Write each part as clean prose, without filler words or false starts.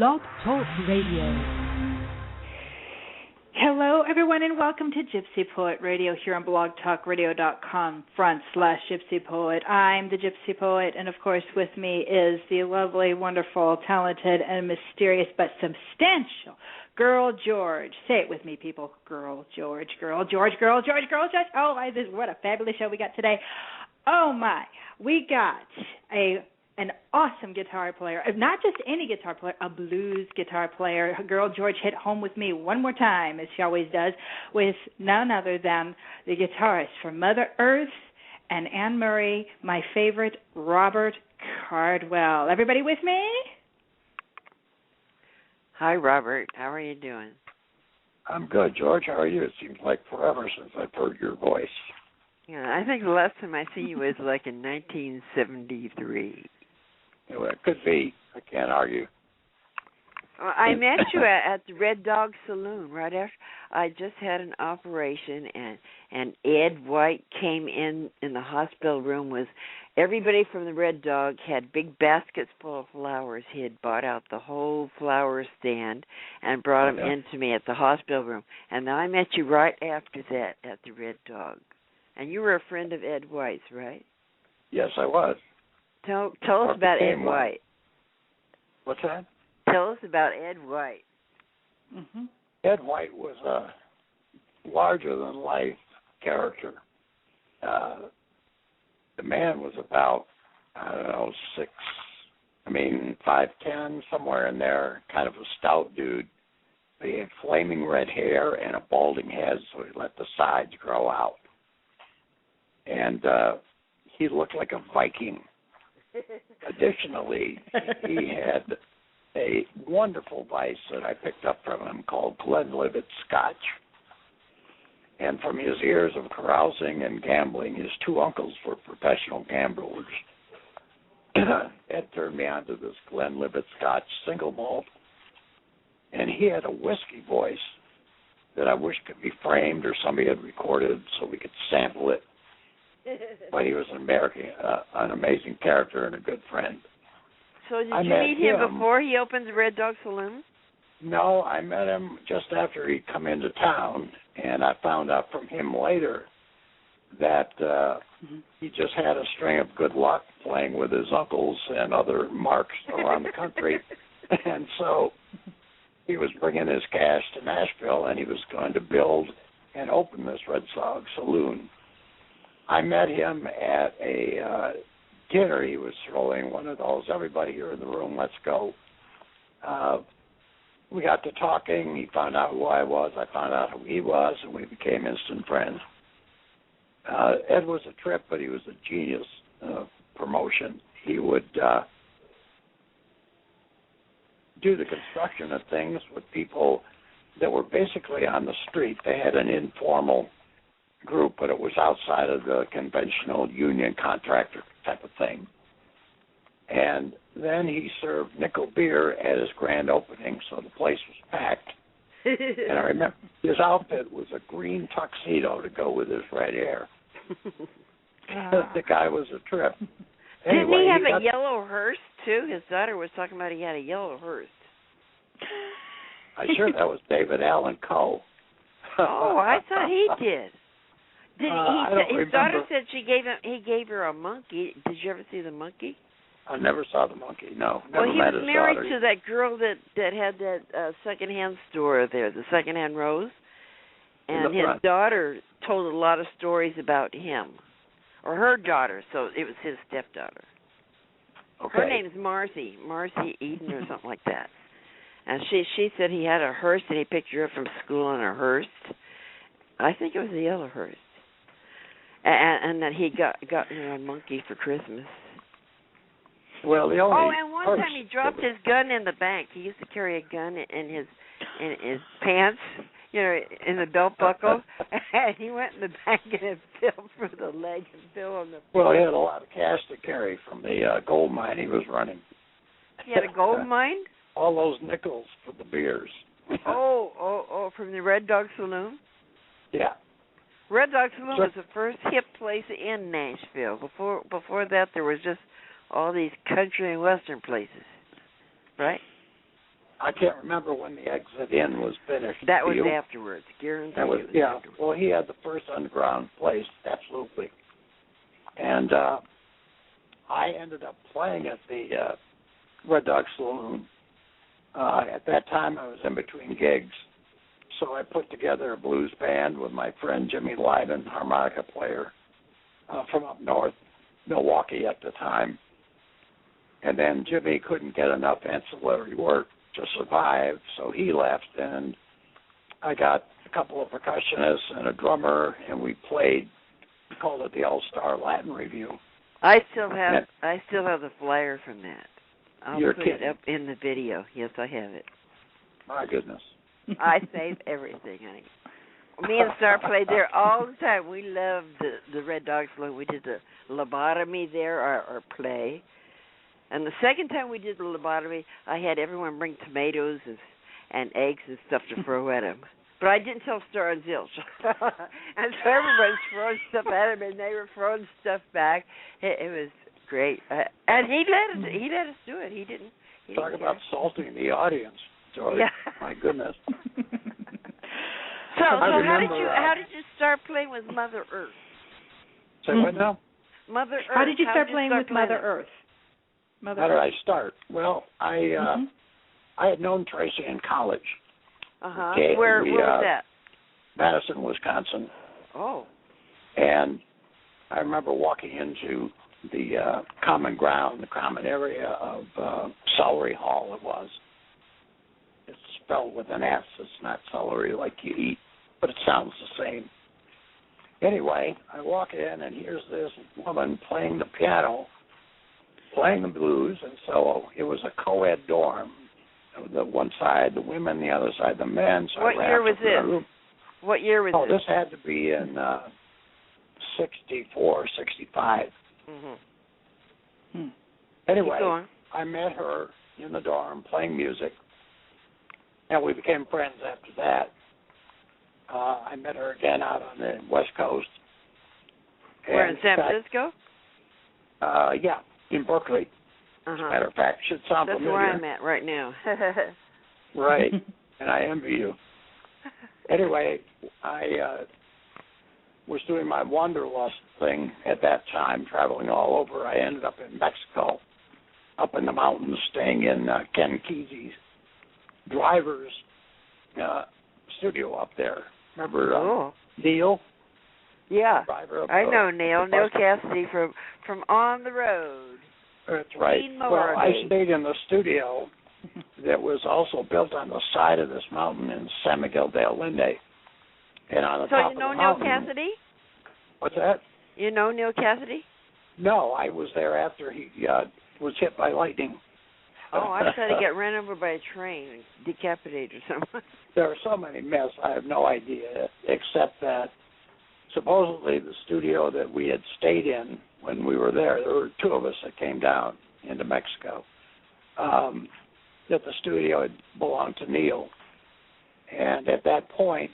Blog Talk Radio. Hello, everyone, and welcome to Gypsy Poet Radio here on blogtalkradio.com/Gypsy Poet. I'm the Gypsy Poet, and of course, with me is the lovely, wonderful, talented, and mysterious but substantial Girl George. Say it with me, people. Girl George, Girl George, Girl George, Girl George. Oh, what a fabulous show we got today. Oh, my. We got an awesome guitar player, not just any guitar player, a blues guitar player. Girl George hit home with me one more time, as she always does, with none other than the guitarist from Mother Earth and Anne Murray, my favorite, Robert Cardwell. Everybody with me? Hi, Robert. How are you doing? I'm good, George. How are you? It seems like forever since I've heard your voice. Yeah, I think the last time I see you was like in 1973. Well, it could be. I can't argue. Well, I met you at the Red Dog Saloon right after I just had an operation, and Ed White came in the hospital room with everybody from the Red Dog had big baskets full of flowers. He had bought out the whole flower stand and brought them into me at the hospital room. And then I met you right after that at the Red Dog. And you were a friend of Ed White's, right? Yes, I was. Tell us about Ed White. What's that? Tell us about Ed White. Mm-hmm. Ed White was a larger-than-life character. The man was about, 5'10", somewhere in there, kind of a stout dude. He had flaming red hair and a balding head, so he let the sides grow out. And he looked like a Viking. Additionally, he had a wonderful vice that I picked up from him called Glenlivet Scotch. And from his years of carousing and gambling, his two uncles were professional gamblers. Ed turned me on to this Glenlivet Scotch single malt. And he had a whiskey voice that I wish could be framed or somebody had recorded so we could sample it. But he was an amazing character and a good friend. So did you meet him before he opened the Red Dog Saloon? No, I met him just after he'd come into town, and I found out from him later that he just had a string of good luck playing with his uncles and other marks around the country. And so he was bringing his cash to Nashville, and he was going to build and open this Red Dog Saloon. I met him at a dinner he was throwing, one of those, everybody here in the room, let's go. We got to talking. He found out who I was. I found out who he was, and we became instant friends. Ed was a trip, but he was a genius promotion. He would do the construction of things with people that were basically on the street. They had an informal group, but it was outside of the conventional union contractor type of thing. And then he served nickel beer at his grand opening, so the place was packed. And I remember his outfit was a green tuxedo to go with his red hair. The guy was a trip. Didn't he have a yellow hearse, too? His daughter was talking about he had a yellow hearse. I'm sure that was David Allen Coe. Oh, I thought he did. His daughter said he gave her a monkey. Did you ever see the monkey? I never saw the monkey, no. Never he met was his married daughter. to that girl that had that secondhand store there, the Secondhand Rose. And his daughter told a lot of stories about him. Or her daughter, so it was his stepdaughter. Okay. Her name's Marcy Eden or something like that. And she said he had a hearse and he picked her up from school in a hearse. I think it was a yellow hearse. And that he got her a monkey for Christmas. Well, the only and one time he dropped his gun in the bank. He used to carry a gun in his pants, in the belt buckle. And he went in the bank and it fell through the leg and fell on the. Well, he had a lot of cash to carry from the gold mine he was running. He had a gold mine? All those nickels for the beers. From the Red Dog Saloon? Yeah. Red Dog Saloon was the first hip place in Nashville. Before that, there was just all these country and western places, right? I can't remember when the exit in was finished. That was afterwards. Guaranteed. That was, it was yeah. afterwards. Well, he had the first underground place, absolutely. And I ended up playing at the Red Dog Saloon. At that time, I was in between gigs, so I put together a blues band with my friend Jimmy Lyden, harmonica player from up north, Milwaukee at the time. And then Jimmy couldn't get enough ancillary work to survive, so he left, and I got a couple of percussionists and a drummer, and we played. We called it the All-Star Latin Review. I still have the flyer from that. I'll You're put kidding. it up in the video. Yes, I have it. My goodness. I save everything, honey. Me and Star played there all the time. We loved the Red Dog Saloon. We did the lobotomy there, our play. And the second time we did the lobotomy, I had everyone bring tomatoes and eggs and stuff to throw at him. But I didn't tell Star and Zilch. And so everyone's throwing stuff at him, and they were throwing stuff back. It was great. And he let us do it. He didn't Talk about salting the audience, George. Yeah. My goodness. So remember, how did you start playing with Mother Earth? Say what now? Mother Earth. How did you start playing with Mother Earth? How did I start? Well, I had known Tracy in college. Okay, where was that? Madison, Wisconsin. Oh. And I remember walking into the common ground, the common area of Celery Hall it was. It's spelled with an S. It's not celery like you eat, but it sounds the same. Anyway, I walk in, and here's this woman playing the piano, playing the blues, and so it was a co-ed dorm. The one side, the women, the other side, the men. So what year was this? What year was this? Oh, this had to be in 64, 65. Mm-hmm. Anyway, I met her in the dorm playing music, and we became friends after that. I met her again out on the West Coast. Where, in San Francisco? Yeah, in Berkeley. As a matter of fact, should sound That's familiar. where I'm at right now. Right, and I envy you. Anyway, I was doing my wanderlust thing at that time, traveling all over. I ended up in Mexico, up in the mountains, staying in Ken Kesey's driver's studio up there. Remember Neil? Yeah, I know Neil Cassidy from On the Road. That's right. Well, I stayed in the studio that was also built on the side of this mountain in San Miguel de Allende. And on the top of the mountain, Neil Cassidy? What's that? You know Neil Cassidy? No, I was there after he was hit by lightning. Oh, I thought he got ran over by a train and decapitated or something. There are so many myths, I have no idea, except that supposedly the studio that we had stayed in when we were there were two of us that came down into Mexico, that the studio had belonged to Neil. And at that point,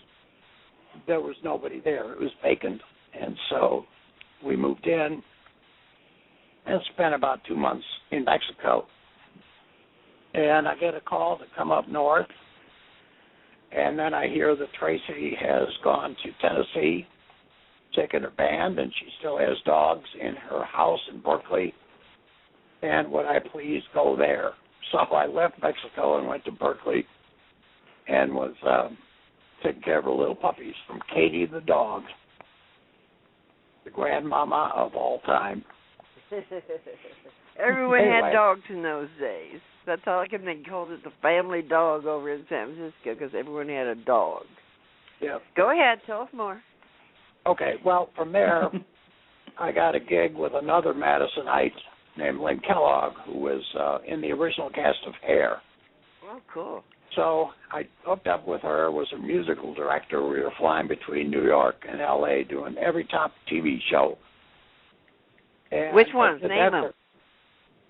there was nobody there. It was vacant. And so we moved in and spent about 2 months in Mexico. And I get a call to come up north. And then I hear that Tracy has gone to Tennessee, taken her band, and she still has dogs in her house in Berkeley. And would I please go there? So I left Mexico and went to Berkeley and was taking care of her little puppies from Katie the dog, the grandmama of all time. Everyone had dogs in those days. That's all I can think. Called it the family dog over in San Francisco because everyone had a dog. Yeah. Go ahead. Tell us more. Okay. Well, from there, I got a gig with another Madisonite named Lynn Kellogg, who was in the original cast of Hair. Oh, cool. So I hooked up with her, was a musical director. We were flying between New York and L.A. doing every top TV show. And which ones? Name them.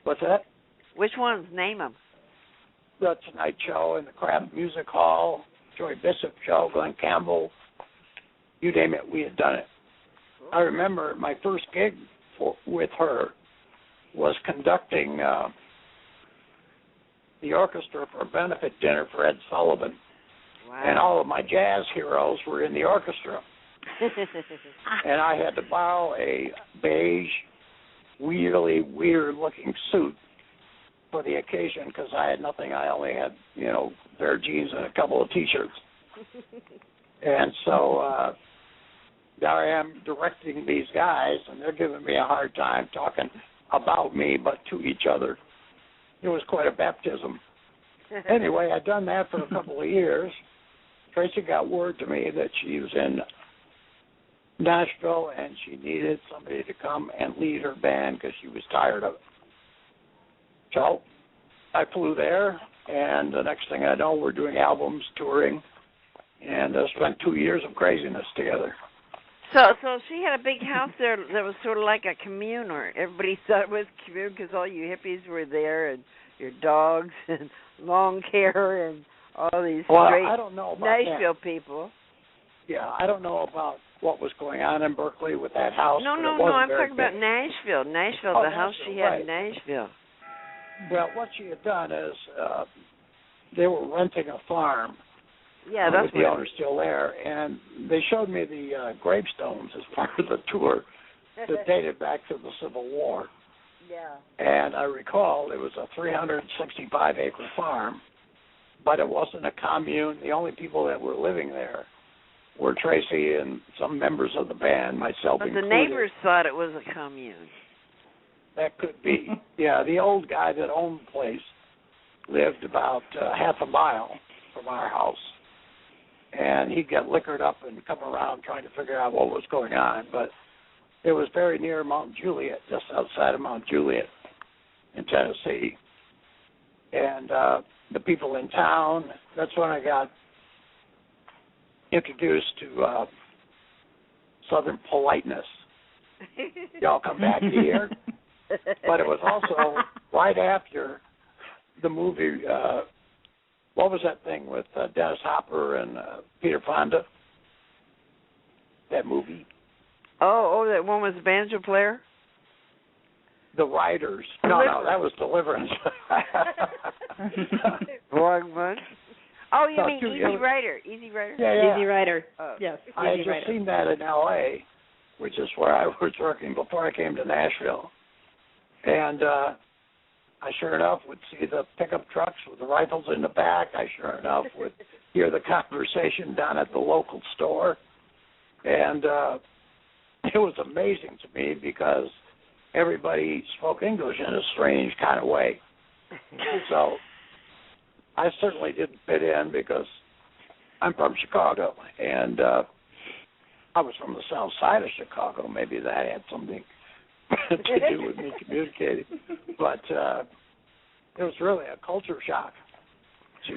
What's that? Which ones? Name them. The Tonight Show and the Kraft Music Hall, Joy Bishop Show, Glenn Campbell. You name it, we had done it. I remember my first gig with her was conducting the orchestra for a benefit dinner for Ed Sullivan. Wow. And all of my jazz heroes were in the orchestra. And I had to borrow a beige, really weird-looking suit for the occasion because I had nothing. I only had, pair of jeans and a couple of T-shirts. And so there I am directing these guys, and they're giving me a hard time talking about me, but to each other. It was quite a baptism. Anyway, I'd done that for a couple of years. Tracy got word to me that she was in Nashville and she needed somebody to come and lead her band because she was tired of it. So I flew there, and the next thing I know, we're doing albums, touring, and spent 2 years of craziness together. So she had a big house there that was sort of like a commune, or everybody thought it was a commune because all you hippies were there, and your dogs, and long hair, and all these great I don't know about Nashville that. people. Yeah, I don't know about what was going on in Berkeley with that house. No, I'm talking about Nashville. The house she had in Nashville. Well, what she had done is they were renting a farm. Yeah, that's with the owner still there, and they showed me the gravestones as part of the tour that dated back to the Civil War. Yeah. And I recall it was a 365-acre farm, but it wasn't a commune. The only people that were living there were Tracy and some members of the band, myself included. But the neighbors thought it was a commune. That could be. Yeah, the old guy that owned the place lived about half a mile from our house. And he'd get liquored up and come around trying to figure out what was going on. But it was very near Mount Juliet, just outside of Mount Juliet in Tennessee. And the people in town, that's when I got introduced to Southern politeness. Y'all come back here. But it was also right after the movie, what was that thing with Dennis Hopper and Peter Fonda? That movie? Oh, that one was the banjo player? The Riders. No, that was Deliverance. Wrong one. Oh, you mean Easy Rider? Easy Rider? Yeah. Easy Rider. Yes. I had just seen that in L.A., which is where I was working before I came to Nashville. And I sure enough would see the pickup trucks with the rifles in the back. I sure enough would hear the conversation down at the local store. And it was amazing to me because everybody spoke English in a strange kind of way. So I certainly didn't fit in because I'm from Chicago, and I was from the south side of Chicago. Maybe that had something to do with me communicating. But it was really a culture shock.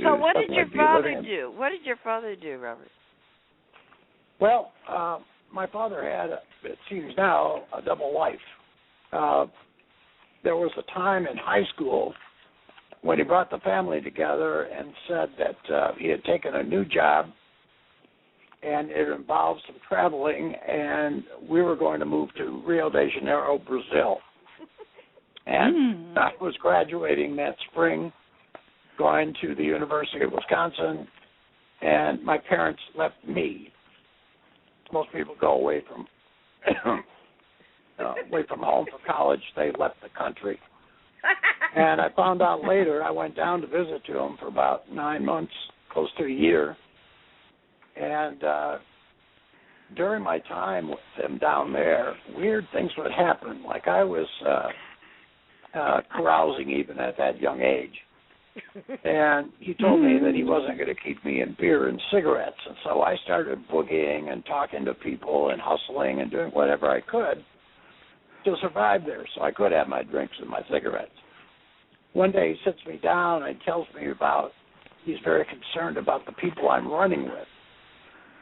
So what did your father do? What did your father do, Robert? Well, my father had, it seems now, a double life. There was a time in high school when he brought the family together and said that he had taken a new job and it involved some traveling, and we were going to move to Rio de Janeiro, Brazil. And I was graduating that spring, going to the University of Wisconsin, and my parents left me. Most people go away from home for college. They left the country. And I found out later, I went down to visit him for about 9 months, close to a year. And during my time with him down there, weird things would happen. Like I was carousing even at that young age. And he told me that he wasn't going to keep me in beer and cigarettes. And so I started boogieing and talking to people and hustling and doing whatever I could to survive there so I could have my drinks and my cigarettes. One day he sits me down and tells me he's very concerned about the people I'm running with.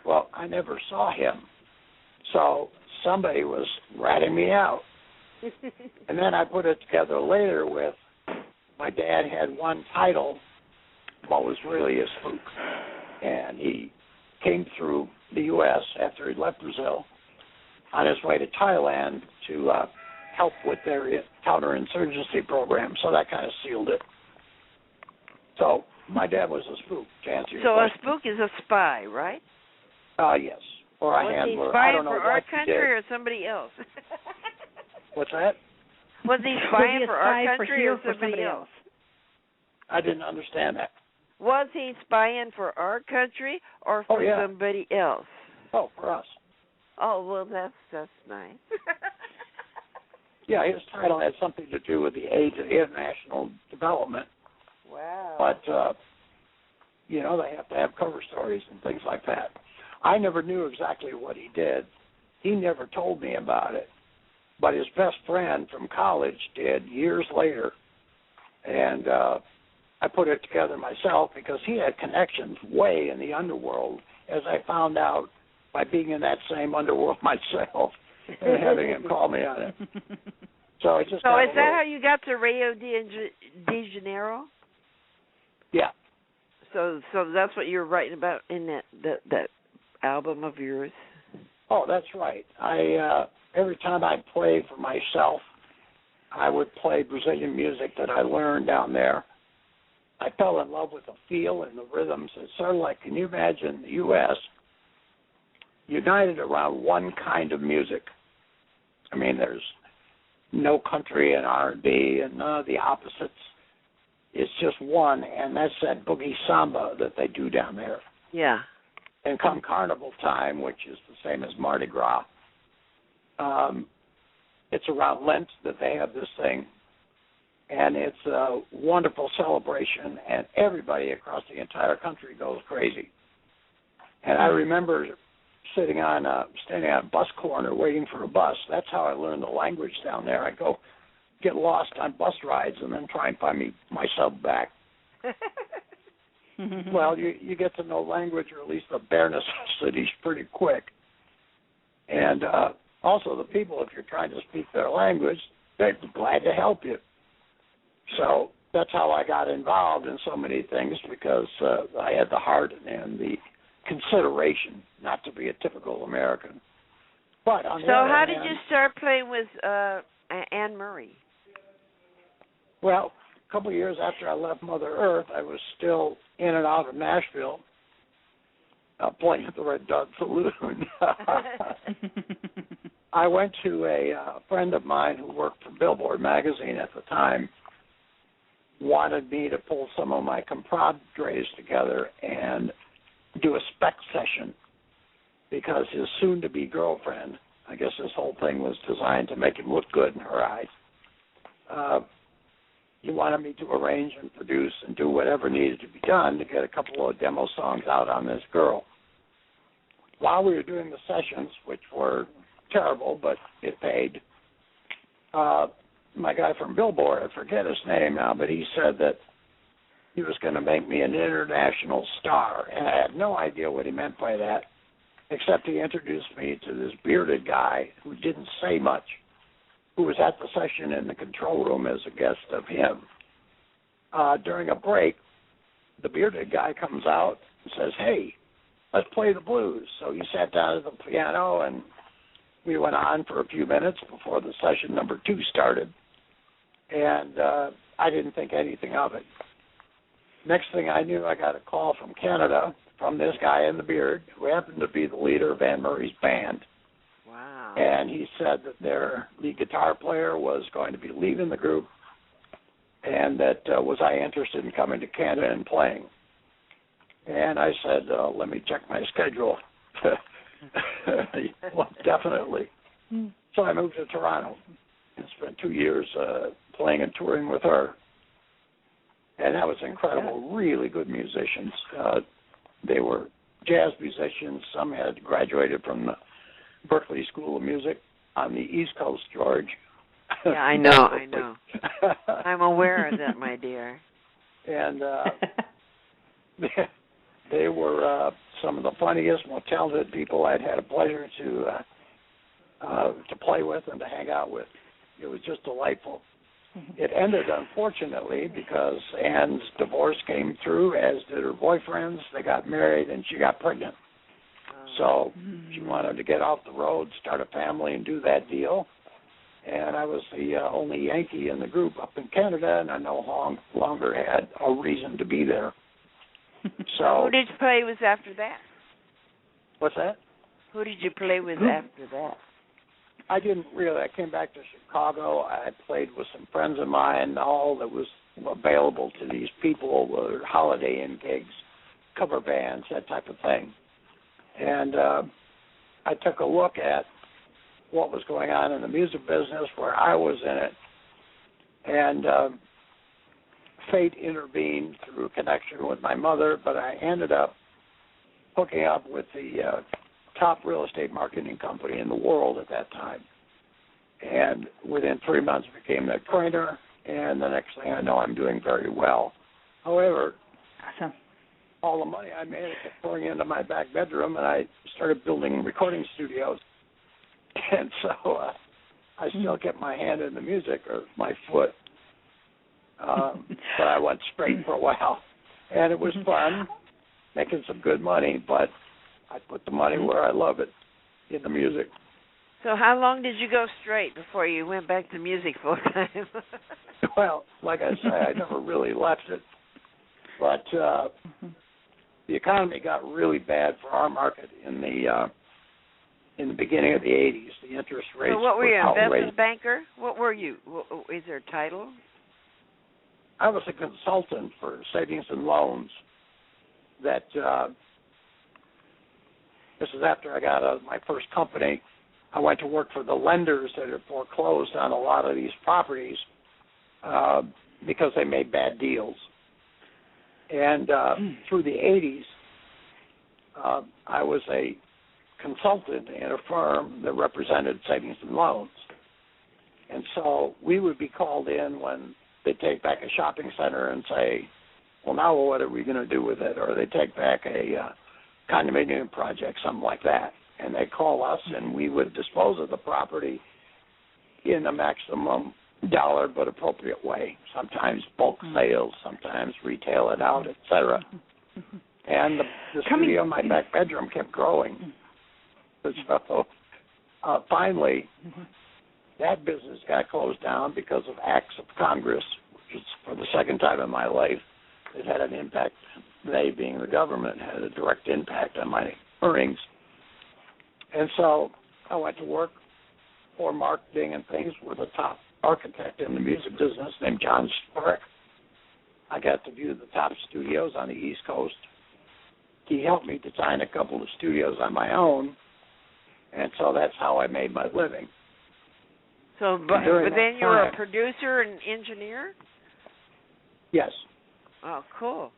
Well, I never saw him. So somebody was ratting me out. And then I put it together later with my dad had one title, but was really a spook. And he came through the U.S. after he left Brazil on his way to Thailand to help with their counterinsurgency program. So that kind of sealed it. So my dad was a spook, to answer your So question. a spook is a spy, right? Yes. Or a Was handler. he spying I don't know for what our he country did. or somebody else? What's that? Was he Was spying he a for our spy country or somebody else? I didn't understand that. Was he spying for our country or for somebody else? Oh, for us. Oh, well, that's nice. Yeah, his title had something to do with the aid to international development. Wow. But, you know, they have to have cover stories and things like that. I never knew exactly what he did. He never told me about it. But his best friend from college did years later. And I put it together myself because he had connections way in the underworld, as I found out by being in that same underworld myself and having him call me on it. So it just So is that how you got to Rio de Janeiro? Yeah. So that's what you're writing about in that album of yours? Oh, that's right. I every time I play for myself, I would play Brazilian music that I learned down there. I fell in love with the feel and the rhythms. It's sort of like, can you imagine the U.S. united around one kind of music? I mean, there's no country and R&B and none of the opposites. It's just one, and that's that boogie samba that they do down there. Yeah. And come carnival time, which is the same as Mardi Gras, it's around Lent that they have this thing, and it's a wonderful celebration, and everybody across the entire country goes crazy. And I remember standing on a bus corner waiting for a bus. That's how I learned the language down there. I go get lost on bus rides and then try and find myself back. Well, you get to know language, or at least the bare necessities, pretty quick. And also the people, if you're trying to speak their language, they're glad to help you. So that's how I got involved in so many things, because I had the heart and the consideration not to be a typical American. But on the other how hand, did you start playing with Anne Murray? Well, a couple of years after I left Mother Earth, I was still in and out of Nashville, playing at the Red Dog Saloon. I went to a friend of mine who worked for Billboard magazine at the time, wanted me to pull some of my compadres together and do a spec session, because his soon-to-be girlfriend, I guess this whole thing was designed to make him look good in her eyes, he wanted me to arrange and produce and do whatever needed to be done to get a couple of demo songs out on this girl. While we were doing the sessions, which were terrible, but it paid, my guy from Billboard, I forget his name now, but he said that he was going to make me an international star, and I had no idea what he meant by that, except he introduced me to this bearded guy who didn't say much, who was at the session in the control room as a guest of him. During a break, the bearded guy comes out and says, "Hey, let's play the blues." So he sat down at the piano, and we went on for a few minutes before the session number 2 started. And I didn't think anything of it. Next thing I knew, I got a call from Canada from this guy in the beard, who happened to be the leader of Anne Murray's band. Wow. And he said that their lead guitar player was going to be leaving the group, and that was I interested in coming to Canada and playing. And I said, let me check my schedule. Well, definitely. So I moved to Toronto and spent 2 years playing and touring with her. And that was incredible. Really good musicians. They were jazz musicians. Some had graduated from the Berklee School of Music on the East Coast, George. Yeah, I know. I'm aware of that, my dear. And they were some of the funniest, most talented people I'd had a pleasure to play with and to hang out with. It was just delightful. It ended, unfortunately, because Anne's divorce came through, as did her boyfriend's. They got married, and she got pregnant. So she wanted to get off the road, start a family, and do that deal. and I was the only Yankee in the group up in Canada, and I no longer had a reason to be there. So who did you play with after that? What's that? Who did you play with after that? I didn't really. I came back to Chicago. I played with some friends of mine. All that was available to these people were Holiday Inn gigs, cover bands, that type of thing. And I took a look at what was going on in the music business where I was in it. And fate intervened through a connection with my mother, but I ended up hooking up with the top real estate marketing company in the world at that time. And within 3 months became their trainer, and the next thing I know, I'm doing very well. However, awesome. All the money I made, I kept pouring into my back bedroom, and I started building recording studios. And so I still kept my hand in the music, or my foot. But I went straight for a while. And it was fun, making some good money, but I put the money where I love it, in the music. So how long did you go straight before you went back to music full time? Well, like I say, I never really left it. But the economy got really bad for our market in the beginning of the 80s. The interest rates. So what were you, outrageous. investment banker? What were you? Is there a title? I was a consultant for savings and loans. That this is after I got out of my first company. I went to work for the lenders that had foreclosed on a lot of these properties because they made bad deals. And through the 80s, I was a consultant in a firm that represented savings and loans. And so we would be called in when they take back a shopping center and say, well, now what are we going to do with it? Or they take back a condominium project, something like that. And they call us, and we would dispose of the property in a maximum dollar but appropriate way. Sometimes bulk sales, sometimes retail it out, etc. And the studio in my back bedroom kept growing. So finally, that business got closed down because of acts of Congress, which is for the second time in my life. It had an impact. They, being the government, had a direct impact on my earnings. And so I went to work for marketing and things with a top architect in the music business named John Sporick. I got to view the top studios on the East Coast. He helped me design a couple of studios on my own, and so that's how I made my living. So, but then you were a producer and engineer? Yes. Oh, cool.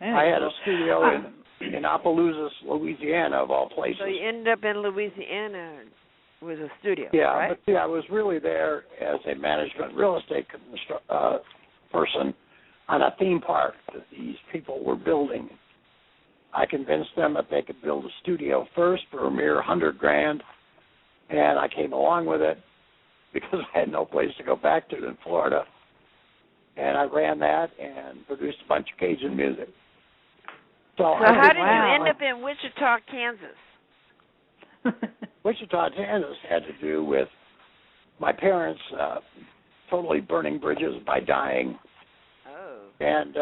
I had a studio in Opelousas, Louisiana, of all places. So you ended up in Louisiana with a studio, yeah, right? But see, I was really there as a management real estate person on a theme park that these people were building. I convinced them that they could build a studio first for a mere $100,000, and I came along with it because I had no place to go back to in Florida. And I ran that and produced a bunch of Cajun music. So how did you end up in Wichita, Kansas? Wichita, Kansas had to do with my parents totally burning bridges by dying. Oh. And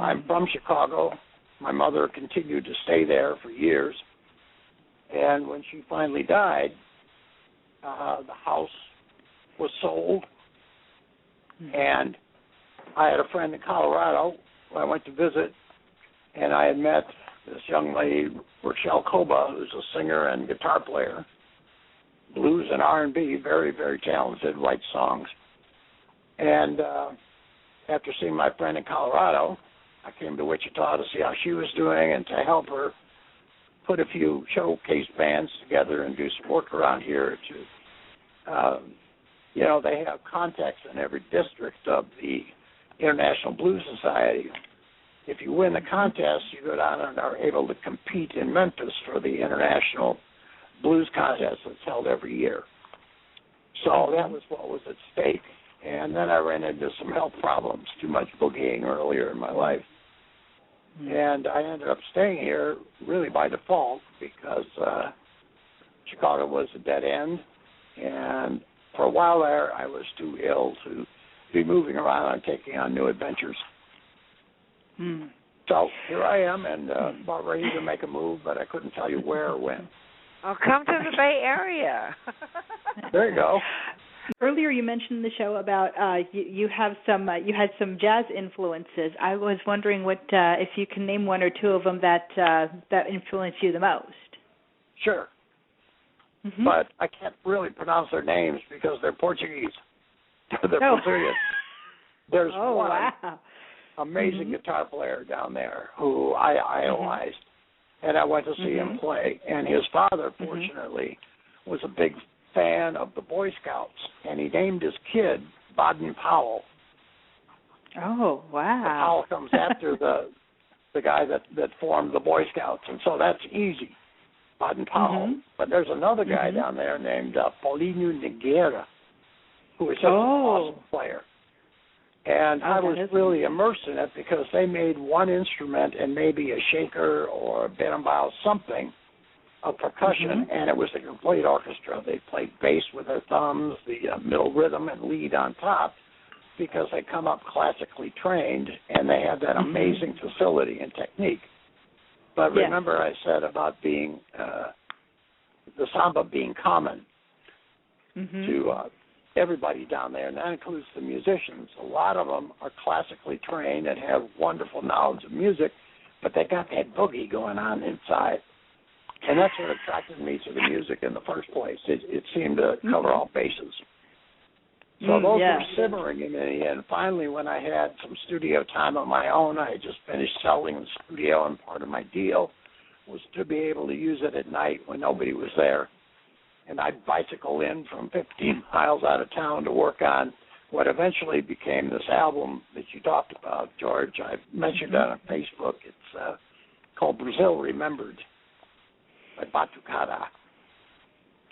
I'm from Chicago. My mother continued to stay there for years. And when she finally died, the house was sold. And I had a friend in Colorado who I went to visit, and I had met this young lady, Rochelle Koba, who's a singer and guitar player, blues and R&B, very, very talented, writes songs. And after seeing my friend in Colorado, I came to Wichita to see how she was doing and to help her put a few showcase bands together and do some work around here to, they have contacts in every district of the International Blues Society. If you win the contest, you go down and are able to compete in Memphis for the International Blues Contest that's held every year. So that was what was at stake. And then I ran into some health problems, too much boogieing earlier in my life. And I ended up staying here really by default because Chicago was a dead end, and for a while there, I was too ill to be moving around and taking on new adventures. Hmm. So here I am, and about ready to make a move, but I couldn't tell you where or when. Oh, come to the Bay Area. There you go. Earlier, you mentioned in the show about you had some jazz influences. I was wondering what if you can name one or two of them that influenced you the most. Sure. Mm-hmm. But I can't really pronounce their names because they're Portuguese. They're Brazilian. There's one amazing guitar player down there who I idolized, and I went to see him play. And his father, fortunately, was a big fan of the Boy Scouts, and he named his kid Baden Powell. Oh, wow. The Powell comes after the guy that formed the Boy Scouts, and so that's easy, Baden Powell. But there's another guy down there named Paulinho Nogueira, who is just an awesome player. And I was really immersed in it because they made one instrument and maybe a shaker or a berimbau, something of percussion, and it was a complete orchestra. They played bass with their thumbs, the middle rhythm and lead on top, because they come up classically trained, and they have that amazing facility and technique. But remember I said about being the samba being common to everybody down there, and that includes the musicians. A lot of them are classically trained and have wonderful knowledge of music, but they got that boogie going on inside. And that's what attracted me to the music in the first place. It seemed to cover all bases. So those were simmering in me, and finally when I had some studio time of my own, I had just finished selling the studio, and part of my deal was to be able to use it at night when nobody was there. And I'd bicycle in from 15 miles out of town to work on what eventually became this album that you talked about, George. I mentioned that on Facebook. It's called Brazil Remembered by Batucada.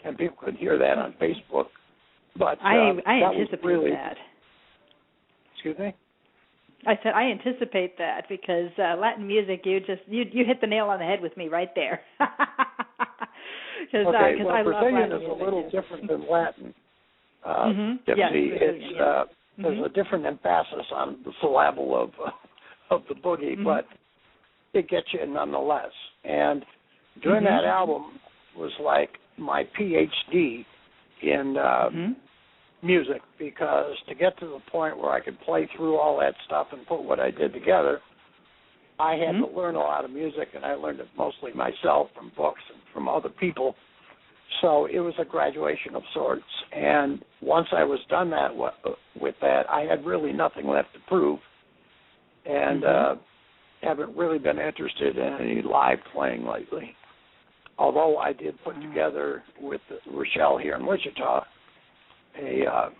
And people could hear that on Facebook. But I anticipate that. Excuse me? I said I anticipate that because Latin music, you hit the nail on the head with me right there. Well, I Brazilian love is a little different than Latin. Gypsy, there's a different emphasis on the syllable of the boogie, but it gets you nonetheless. And doing that album was like my PhD in music, because to get to the point where I could play through all that stuff and put what I did together, I had to learn a lot of music, and I learned it mostly myself from books and from other people. So it was a graduation of sorts. And once I was done with that, I had really nothing left to prove, and haven't really been interested in any live playing lately. Although I did put together with Rochelle here in Wichita a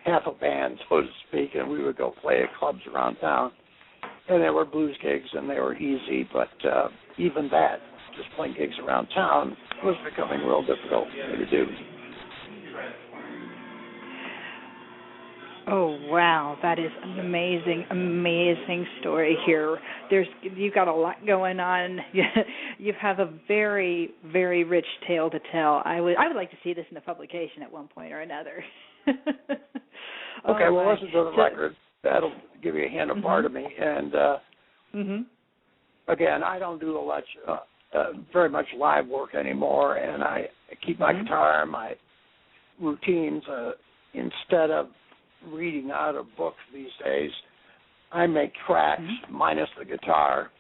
half a band, so to speak, and we would go play at clubs around town. And there were blues gigs, and they were easy, but even that, just playing gigs around town, was becoming real difficult for me to do. Oh, wow. That is an amazing story here. You've got a lot going on. You have a very, very rich tale to tell. I would like to see this in a publication at one point or another. Okay, well, listen to the record. That'll give you a hint of part of me. And, again, I don't do very much live work anymore, and I keep my guitar and my routines. Instead of reading out of books these days, I make tracks minus the guitar,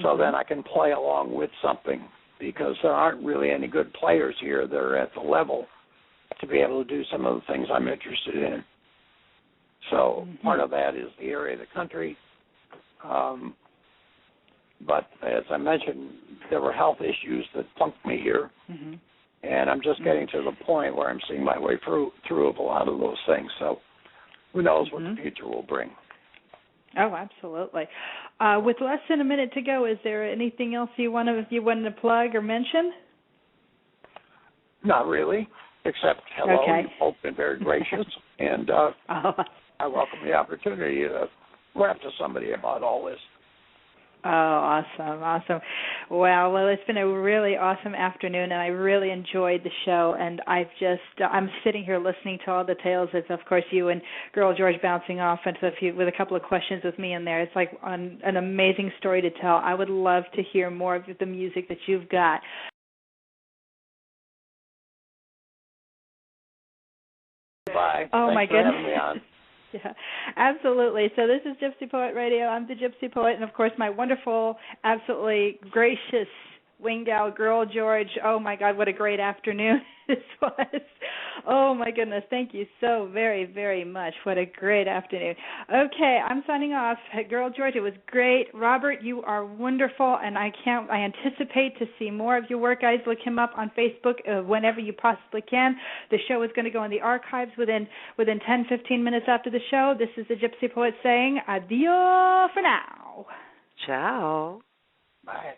so then I can play along with something, because there aren't really any good players here that are at the level to be able to do some of the things I'm interested in. So part of that is the area of the country. But as I mentioned, there were health issues that plunked me here. And I'm just getting to the point where I'm seeing my way through of a lot of those things. So who knows what the future will bring. Oh, absolutely. With less than a minute to go, is there anything else you wanted to plug or mention? Not really, except hello. Okay. You've both been very gracious, and I welcome the opportunity to rap to somebody about all this. Oh, awesome. Well, it's been a really awesome afternoon, and I really enjoyed the show. And I'm sitting here listening to all the tales of course, you and Girl George bouncing off with a couple of questions with me in there. It's like an amazing story to tell. I would love to hear more of the music that you've got. Bye. Oh, Thanks my for goodness. having me on. Yeah, absolutely. So this is Gypsy Poet Radio. I'm the Gypsy Poet, and of course my wonderful, absolutely gracious wing gal, Girl George. Oh my God, what a great afternoon this was. Oh my goodness, thank you so very, very much. What a great afternoon. Okay, I'm signing off. Girl George, it was great. Robert, you are wonderful, and I anticipate to see more of your work. Guys, look him up on Facebook whenever you possibly can. The show is going to go in the archives within 10, 15 minutes after the show. This is the Gypsy Poet saying adieu for now. Ciao. Bye.